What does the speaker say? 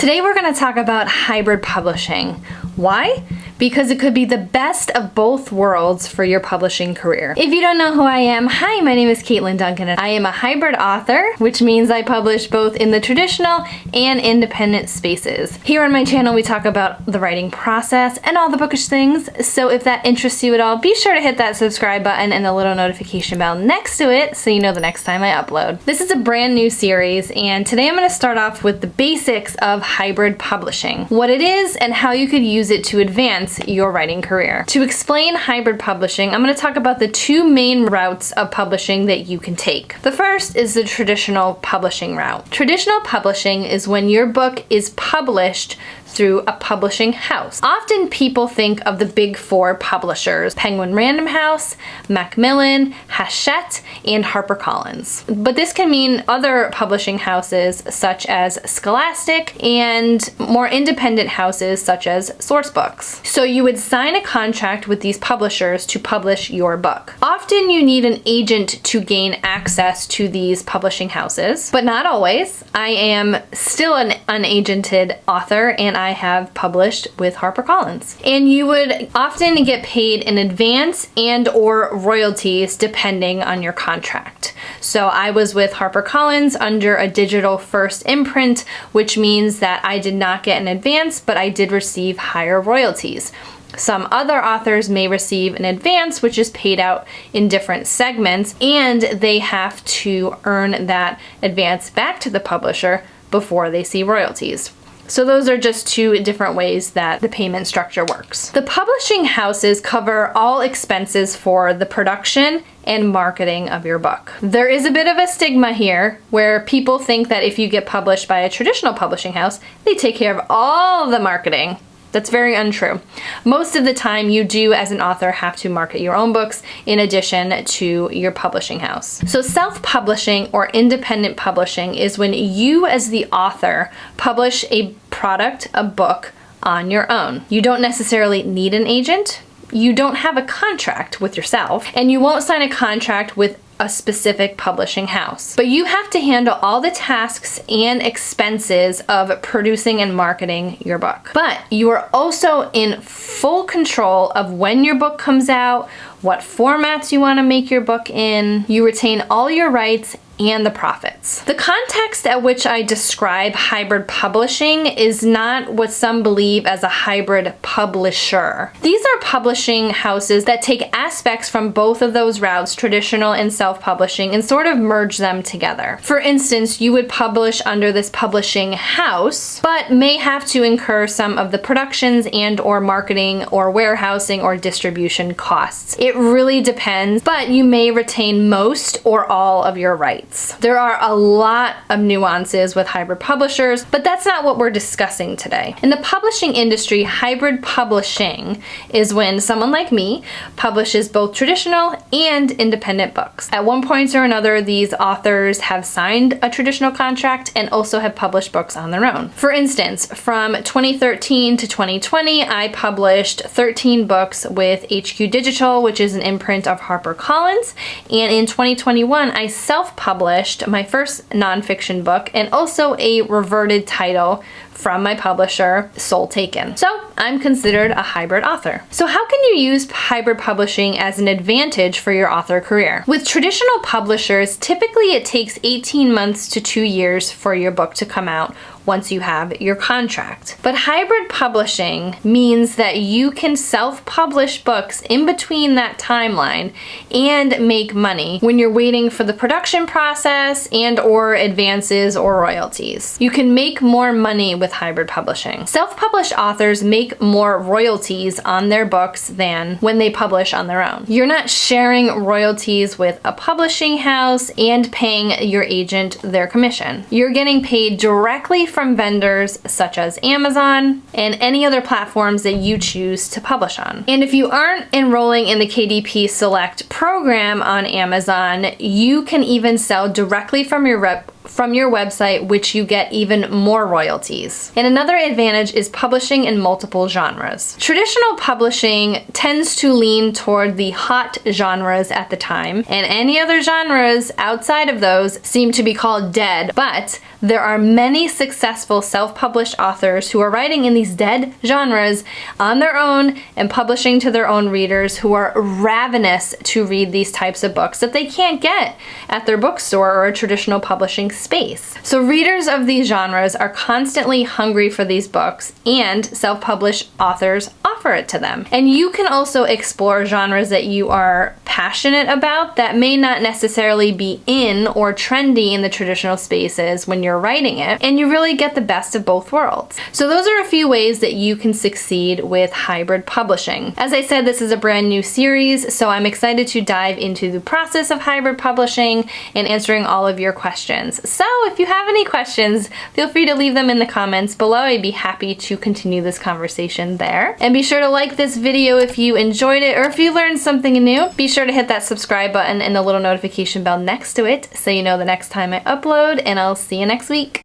Today we're going to talk about hybrid publishing. Why? Because it could be the best of both worlds for your publishing career. If you don't know who I am, hi, my name is Caitlin Duncan and I am a hybrid author, which means I publish both in the traditional and independent spaces. Here on my channel we talk about the writing process and all the bookish things, so if that interests you at all, be sure to hit that subscribe button and the little notification bell next to it so you know the next time I upload. This is a brand new series and today I'm going to start off with the basics of hybrid publishing, what it is and how you could use it to advance your writing career. To explain hybrid publishing, I'm going to talk about the two main routes of publishing that you can take. The first is the traditional publishing route. Traditional publishing is when your book is published through a publishing house. Often people think of the big four publishers, Penguin Random House, Macmillan, Hachette, and HarperCollins. But this can mean other publishing houses such as Scholastic and more independent houses such as Sourcebooks. So you would sign a contract with these publishers to publish your book. Often you need an agent to gain access to these publishing houses, but not always. I am still an unagented author and I have published with HarperCollins. And you would often get paid in advance and or royalties depending on your contract. So I was with HarperCollins under a digital first imprint, which means that I did not get an advance, but I did receive higher royalties. Some other authors may receive an advance, which is paid out in different segments, and they have to earn that advance back to the publisher before they see royalties. So those are just two different ways that the payment structure works. The publishing houses cover all expenses for the production and marketing of your book. There is a bit of a stigma here where people think that if you get published by a traditional publishing house, they take care of all the marketing. That's very untrue. Most of the time you do as an author have to market your own books in addition to your publishing house. So self-publishing or independent publishing is when you as the author publish a product, a book, on your own. You don't necessarily need an agent. You don't have a contract with yourself, and you won't sign a contract with a specific publishing house. But you have to handle all the tasks and expenses of producing and marketing your book. But you are also in full control of when your book comes out, what formats you want to make your book in. You retain all your rights and the profits. The context at which I describe hybrid publishing is not what some believe as a hybrid publisher. These are publishing houses that take aspects from both of those routes, traditional and self-publishing, and sort of merge them together. For instance, you would publish under this publishing house, but may have to incur some of the productions and or marketing or warehousing or distribution costs. It really depends, but you may retain most or all of your rights. There are a lot of nuances with hybrid publishers, but that's not what we're discussing today. In the publishing industry, hybrid publishing is when someone like me publishes both traditional and independent books. At one point or another, these authors have signed a traditional contract and also have published books on their own. For instance, from 2013 to 2020, I published 13 books with HQ Digital, which is an imprint of HarperCollins, and in 2021, I self-published my first nonfiction book and also a reverted title from my publisher, Soul Taken. So I'm considered a hybrid author. So how can you use hybrid publishing as an advantage for your author career? With traditional publishers, typically it takes 18 months to 2 years for your book to come out once you have your contract. But hybrid publishing means that you can self-publish books in between that timeline and make money when you're waiting for the production process and or advances or royalties. You can make more money with hybrid publishing. Self-published authors make more royalties on their books than when they publish on their own. You're not sharing royalties with a publishing house and paying your agent their commission. You're getting paid directly from vendors such as Amazon and any other platforms that you choose to publish on. And if you aren't enrolling in the KDP Select program on Amazon, you can even sell directly from your from your website, which you get even more royalties. And another advantage is publishing in multiple genres. Traditional publishing tends to lean toward the hot genres at the time, and any other genres outside of those seem to be called dead, but there are many successful self-published authors who are writing in these dead genres on their own and publishing to their own readers who are ravenous to read these types of books that they can't get at their bookstore or a traditional publishing space. So readers of these genres are constantly hungry for these books, and self-published authors offer it to them. And you can also explore genres that you are passionate about that may not necessarily be in or trendy in the traditional spaces when you're writing it, and you really get the best of both worlds. So those are a few ways that you can succeed with hybrid publishing. As I said, this is a brand new series, so I'm excited to dive into the process of hybrid publishing and answering all of your questions. So if you have any questions, feel free to leave them in the comments below. I'd be happy to continue this conversation there. And be sure to like this video if you enjoyed it or if you learned something new. Be sure to hit that subscribe button and the little notification bell next to it so you know the next time I upload, and I'll see you next week.